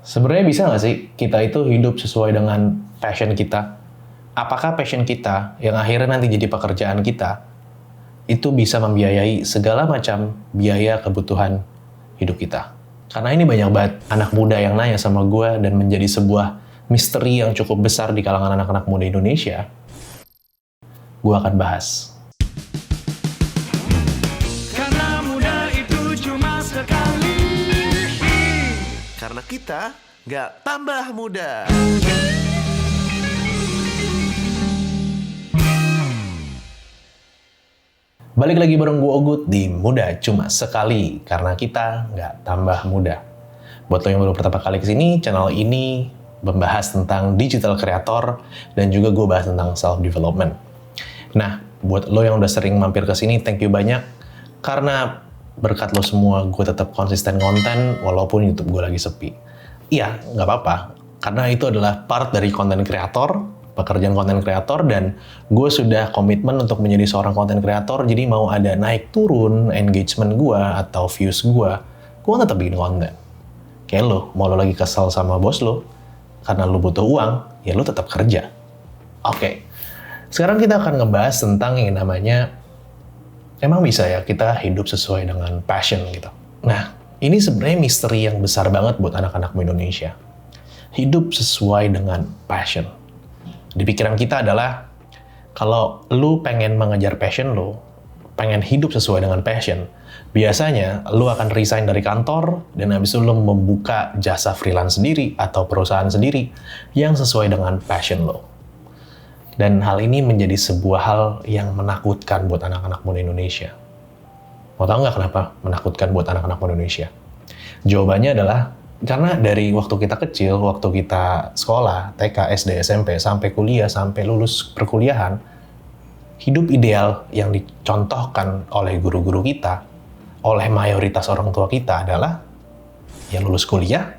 Sebenarnya bisa nggak sih kita itu hidup sesuai dengan passion kita? Apakah passion kita yang akhirnya nanti jadi pekerjaan kita, itu bisa membiayai segala macam biaya kebutuhan hidup kita? Karena ini banyak banget anak muda yang nanya sama gue dan menjadi sebuah misteri yang cukup besar di kalangan anak-anak muda Indonesia. Gue akan bahas. Karena muda itu cuma sekali. Karena kita nggak tambah muda. Balik lagi bareng gue Ogut di Muda Cuma Sekali, karena kita nggak tambah muda. Buat lo yang baru pertama kali kesini, channel ini membahas tentang digital creator dan juga gue bahas tentang self-development. Nah, buat lo yang udah sering mampir ke sini, thank you banyak. Karena berkat lo semua, gue tetap konsisten konten walaupun YouTube gue lagi sepi. Iya, nggak apa-apa. Karena itu adalah part dari konten kreator, pekerjaan konten kreator, dan gue sudah komitmen untuk menjadi seorang konten kreator, jadi mau ada naik turun engagement gue atau views gue tetap bikin konten. Kayak lo, mau lo lagi kesel sama bos lo, karena lo butuh uang, ya lo tetap kerja. Oke, sekarang kita akan ngebahas tentang yang namanya, emang bisa ya kita hidup sesuai dengan passion gitu. Nah, ini sebenarnya misteri yang besar banget buat anak-anak Indonesia. Hidup sesuai dengan passion. Di pikiran kita adalah, kalau lu pengen mengejar passion lu, pengen hidup sesuai dengan passion, biasanya lu akan resign dari kantor, dan habis itu lu membuka jasa freelance sendiri atau perusahaan sendiri yang sesuai dengan passion lu. Dan hal ini menjadi sebuah hal yang menakutkan buat anak-anak muda Indonesia. Mau tahu nggak kenapa menakutkan buat anak-anak muda Indonesia? Jawabannya adalah, karena dari waktu kita kecil, waktu kita sekolah, TK, SD, SMP, sampai kuliah, sampai lulus perkuliahan, hidup ideal yang dicontohkan oleh guru-guru kita, oleh mayoritas orang tua kita adalah, ya lulus kuliah,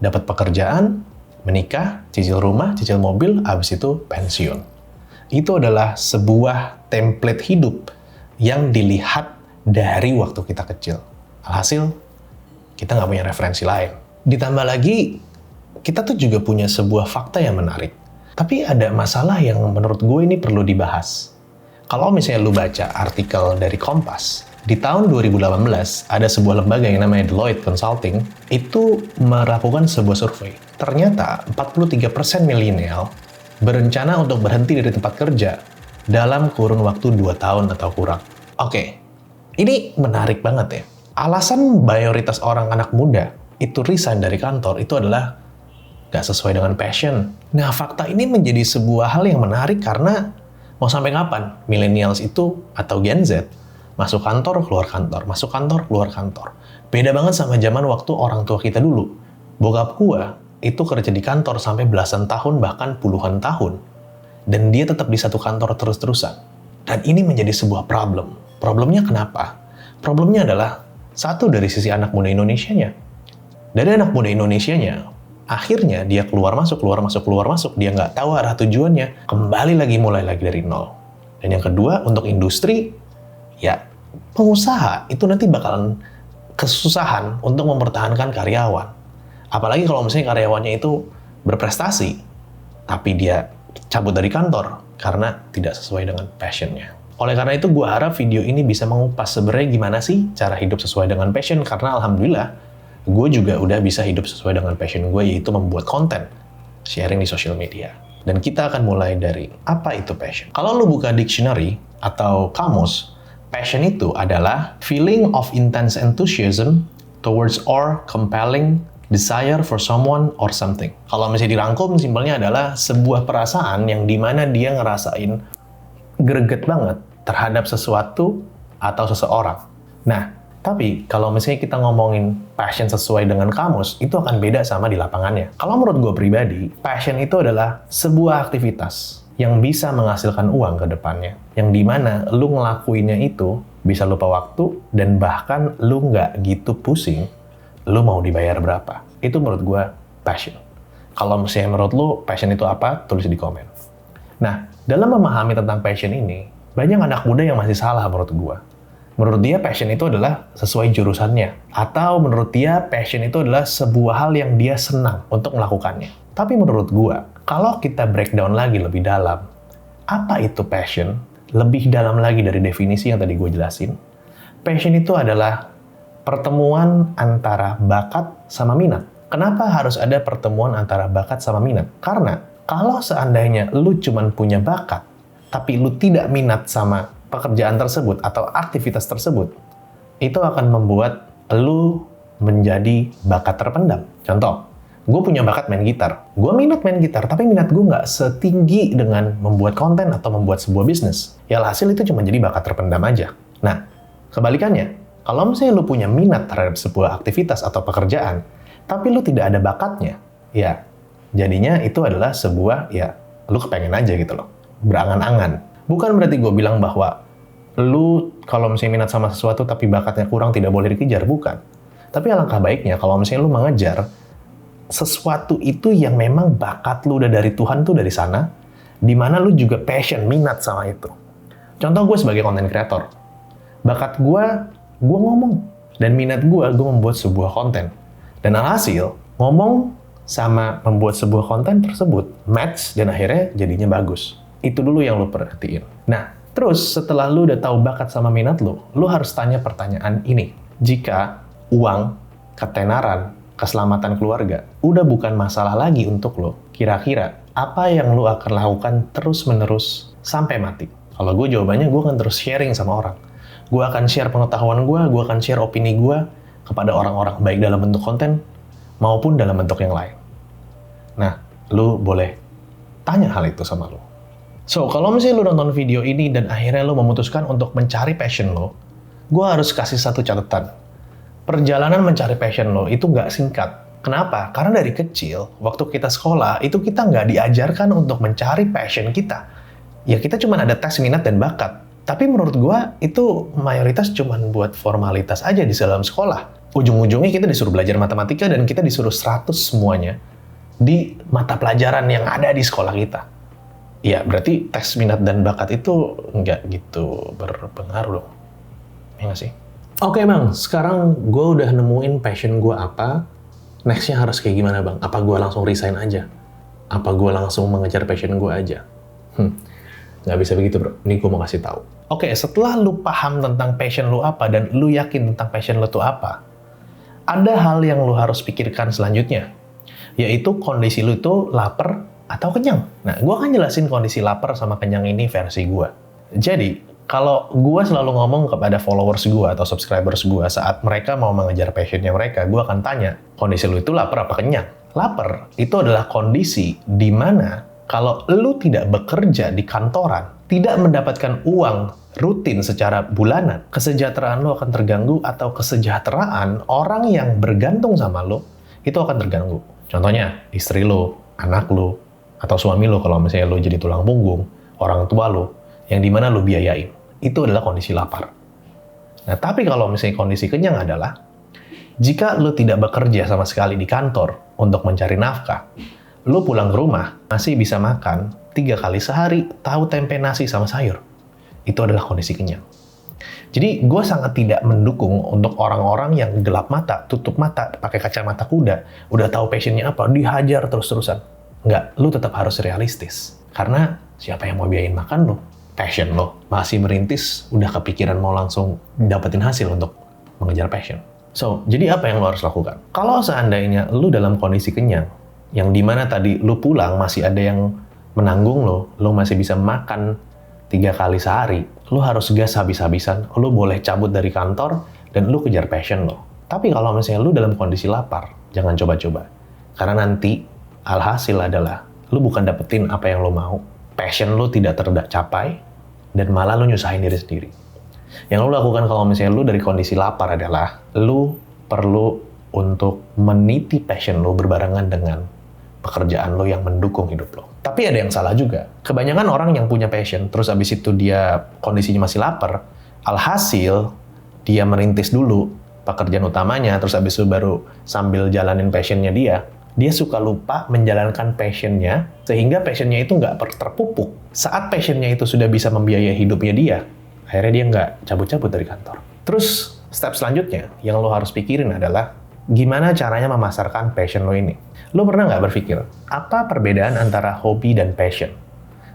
dapat pekerjaan, menikah, cicil rumah, cicil mobil, habis itu pensiun. Itu adalah sebuah template hidup yang dilihat dari waktu kita kecil. Alhasil, kita nggak punya referensi lain. Ditambah lagi, kita tuh juga punya sebuah fakta yang menarik. Tapi ada masalah yang menurut gue ini perlu dibahas. Kalau misalnya lu baca artikel dari Kompas, di tahun 2018 ada sebuah lembaga yang namanya Deloitte Consulting, itu melakukan sebuah survei. Ternyata 43% milenial berencana untuk berhenti dari tempat kerja dalam kurun waktu 2 tahun atau kurang. Oke, ini menarik banget ya. Alasan mayoritas orang anak muda itu resign dari kantor itu adalah gak sesuai dengan passion. Nah, fakta ini menjadi sebuah hal yang menarik karena mau sampai kapan millennials itu atau Gen Z masuk kantor, keluar kantor, masuk kantor, keluar kantor. Beda banget sama zaman waktu orang tua kita dulu. Bokap gua itu kerja di kantor sampai belasan tahun, bahkan puluhan tahun. Dan dia tetap di satu kantor terus-terusan. Dan ini menjadi sebuah problem. Problemnya kenapa? Problemnya adalah, satu dari sisi anak muda Indonesianya. Dari anak muda Indonesianya, akhirnya dia keluar masuk, dia nggak tahu arah tujuannya, kembali lagi mulai lagi dari nol. Dan yang kedua, untuk industri, ya pengusaha itu nanti bakalan kesusahan untuk mempertahankan karyawan. Apalagi kalau misalnya karyawannya itu berprestasi, tapi dia cabut dari kantor karena tidak sesuai dengan passionnya. Oleh karena itu, gue harap video ini bisa mengupas sebenarnya gimana sih cara hidup sesuai dengan passion, karena alhamdulillah, gue juga udah bisa hidup sesuai dengan passion gue, yaitu membuat konten, sharing di social media. Dan kita akan mulai dari, apa itu passion? Kalau lu buka dictionary atau kamus, passion itu adalah feeling of intense enthusiasm towards or compelling desire for someone or something. Kalau misalnya dirangkum, simpelnya adalah sebuah perasaan yang dimana dia ngerasain greget banget terhadap sesuatu atau seseorang. Nah, tapi kalau misalnya kita ngomongin passion sesuai dengan kamus, itu akan beda sama di lapangannya. Kalau menurut gue pribadi, passion itu adalah sebuah aktivitas yang bisa menghasilkan uang ke depannya. Yang dimana lu ngelakuinnya itu bisa lupa waktu, dan bahkan lu nggak gitu pusing lu mau dibayar berapa. Itu menurut gue passion. Kalau misalnya menurut lu passion itu apa, tulis di komen. Nah, dalam memahami tentang passion ini, banyak anak muda yang masih salah menurut gue. Menurut dia passion itu adalah sesuai jurusannya. Atau menurut dia passion itu adalah sebuah hal yang dia senang untuk melakukannya. Tapi menurut gua, kalau kita breakdown lagi lebih dalam, apa itu passion? Lebih dalam lagi dari definisi yang tadi gue jelasin. Passion itu adalah pertemuan antara bakat sama minat. Kenapa harus ada pertemuan antara bakat sama minat? Karena kalau seandainya lu cuman punya bakat, tapi lu tidak minat sama pekerjaan tersebut atau aktivitas tersebut, itu akan membuat lu menjadi bakat terpendam. Contoh, gue punya bakat main gitar. Gue minat main gitar, tapi minat gue nggak setinggi dengan membuat konten atau membuat sebuah bisnis. Ya hasil itu cuma jadi bakat terpendam aja. Nah, kebalikannya, kalau misalnya lu punya minat terhadap sebuah aktivitas atau pekerjaan, tapi lu tidak ada bakatnya, ya jadinya itu adalah sebuah, ya lu kepengen aja gitu loh. Berangan-angan. Bukan berarti gue bilang bahwa lu kalau misalnya minat sama sesuatu tapi bakatnya kurang tidak boleh dikejar, bukan. Tapi alangkah baiknya kalau misalnya lu mengejar sesuatu itu yang memang bakat lu udah dari Tuhan tuh dari sana, di mana lu juga passion, minat sama itu. Contoh gue sebagai content creator, bakat gue ngomong, dan minat gue membuat sebuah konten. Dan alhasil, ngomong sama membuat sebuah konten tersebut match dan akhirnya jadinya bagus. Itu dulu yang lu perhatiin. Nah, terus setelah lu udah tahu bakat sama minat lu harus tanya pertanyaan ini. Jika uang, ketenaran, keselamatan keluarga udah bukan masalah lagi untuk lo, kira-kira apa yang lu akan lakukan terus-menerus sampai mati? Kalau gue jawabannya, gue akan terus sharing sama orang. Gue akan share pengetahuan gue akan share opini gue kepada orang-orang, baik dalam bentuk konten maupun dalam bentuk yang lain. Nah, lu boleh tanya hal itu sama lu. So, kalau misalnya lu nonton video ini dan akhirnya lu memutuskan untuk mencari passion lo, gue harus kasih satu catatan. Perjalanan mencari passion lo itu nggak singkat. Kenapa? Karena dari kecil, waktu kita sekolah, itu kita nggak diajarkan untuk mencari passion kita. Ya, kita cuma ada tes minat dan bakat. Tapi menurut gue, itu mayoritas cuma buat formalitas aja di dalam sekolah. Ujung-ujungnya kita disuruh belajar matematika dan kita disuruh 100 semuanya di mata pelajaran yang ada di sekolah kita. Ya, berarti tes minat dan bakat itu nggak gitu berpengaruh dong. Ya nggak sih? Oke bang, sekarang gue udah nemuin passion gue apa. Next-nya harus kayak gimana bang? Apa gue langsung resign aja? Apa gue langsung mengejar passion gue aja? Nggak bisa begitu bro, ini gue mau kasih tahu. Oke, setelah lu paham tentang passion lu apa dan lu yakin tentang passion lu tuh apa, ada hal yang lu harus pikirkan selanjutnya, yaitu kondisi lu itu lapar atau kenyang. Nah, gue akan jelasin kondisi lapar sama kenyang ini versi gue. Jadi, kalau gue selalu ngomong kepada followers gue atau subscribers gue saat mereka mau mengejar passionnya mereka, gue akan tanya, kondisi lu itu lapar apa kenyang? Lapar itu adalah kondisi di mana kalau lu tidak bekerja di kantoran, tidak mendapatkan uang rutin secara bulanan, kesejahteraan lu akan terganggu atau kesejahteraan orang yang bergantung sama lu itu akan terganggu. Contohnya, istri lu, anak lu, atau suami lu kalau misalnya lu jadi tulang punggung, orang tua lu, yang dimana lu biayain. Itu adalah kondisi lapar. Nah, tapi kalau misalnya kondisi kenyang adalah, jika lu tidak bekerja sama sekali di kantor untuk mencari nafkah, lu pulang ke rumah, masih bisa makan 3 kali sehari, tahu tempe nasi sama sayur. Itu adalah kondisi kenyang. Jadi, gue sangat tidak mendukung untuk orang-orang yang gelap mata, tutup mata, pakai kacamata kuda, udah tahu passionnya apa, dihajar terus-terusan. Nggak, lu tetap harus realistis. Karena siapa yang mau biayain makan lu? Passion lo. Masih merintis, udah kepikiran mau langsung dapetin hasil untuk mengejar passion. So, jadi apa yang lo harus lakukan? Kalau seandainya lu dalam kondisi kenyang, yang dimana tadi lu pulang masih ada yang menanggung lo masih bisa makan 3 kali sehari, lu harus gas habis-habisan, lu boleh cabut dari kantor, dan lu kejar passion lo. Tapi kalau misalnya lu dalam kondisi lapar, jangan coba-coba. Karena nanti, alhasil adalah, lu bukan dapetin apa yang lu mau, passion lu tidak tercapai, dan malah lu nyusahin diri sendiri. Yang lu lakukan kalau misalnya lu dari kondisi lapar adalah, lu perlu untuk meniti passion lu berbarengan dengan pekerjaan lo yang mendukung hidup lo. Tapi ada yang salah juga. Kebanyakan orang yang punya passion, terus abis itu dia kondisinya masih lapar, alhasil dia merintis dulu pekerjaan utamanya, terus abis itu baru sambil jalanin passionnya dia suka lupa menjalankan passionnya, sehingga passionnya itu nggak terpupuk. Saat passionnya itu sudah bisa membiayai hidupnya dia, akhirnya dia nggak cabut-cabut dari kantor. Terus, step selanjutnya yang lo harus pikirin adalah gimana caranya memasarkan passion lo ini. Lo pernah nggak berpikir, apa perbedaan antara hobi dan passion?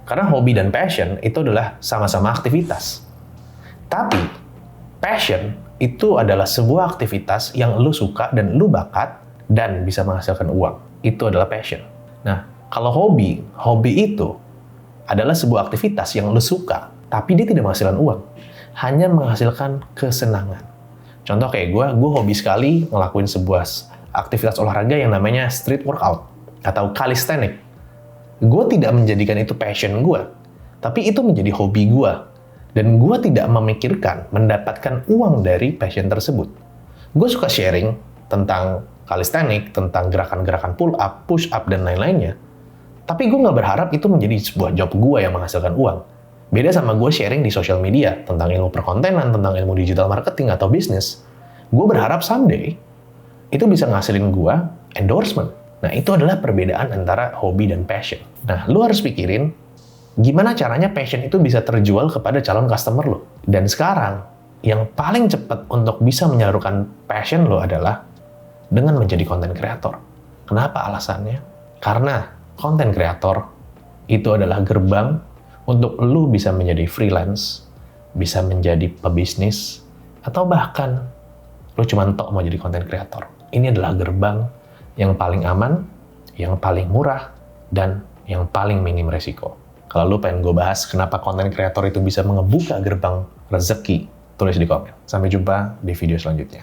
Karena hobi dan passion itu adalah sama-sama aktivitas. Tapi, passion itu adalah sebuah aktivitas yang lo suka dan lo bakat dan bisa menghasilkan uang. Itu adalah passion. Nah, kalau hobi itu adalah sebuah aktivitas yang lo suka, tapi dia tidak menghasilkan uang. Hanya menghasilkan kesenangan. Contoh kayak gue hobi sekali ngelakuin sebuah aktivitas olahraga yang namanya street workout atau calisthenics. Gue tidak menjadikan itu passion gue, tapi itu menjadi hobi gue. Dan gue tidak memikirkan mendapatkan uang dari passion tersebut. Gue suka sharing tentang calisthenics, tentang gerakan-gerakan pull up, push up, dan lain-lainnya. Tapi gue nggak berharap itu menjadi sebuah job gue yang menghasilkan uang. Beda sama gue sharing di social media tentang ilmu perkontenan, tentang ilmu digital marketing atau bisnis. Gue berharap someday itu bisa ngasilin gue endorsement. Nah, itu adalah perbedaan antara hobi dan passion. Nah, lu harus pikirin gimana caranya passion itu bisa terjual kepada calon customer lo. Dan sekarang, yang paling cepat untuk bisa menyalurkan passion lo adalah dengan menjadi content creator. Kenapa alasannya? Karena content creator itu adalah gerbang untuk lu bisa menjadi freelance, bisa menjadi pebisnis, atau bahkan lu cuma tok mau jadi content creator. Ini adalah gerbang yang paling aman, yang paling murah, dan yang paling minim resiko. Kalau lu pengen gue bahas kenapa content creator itu bisa mengebuka gerbang rezeki, tulis di komen. Sampai jumpa di video selanjutnya.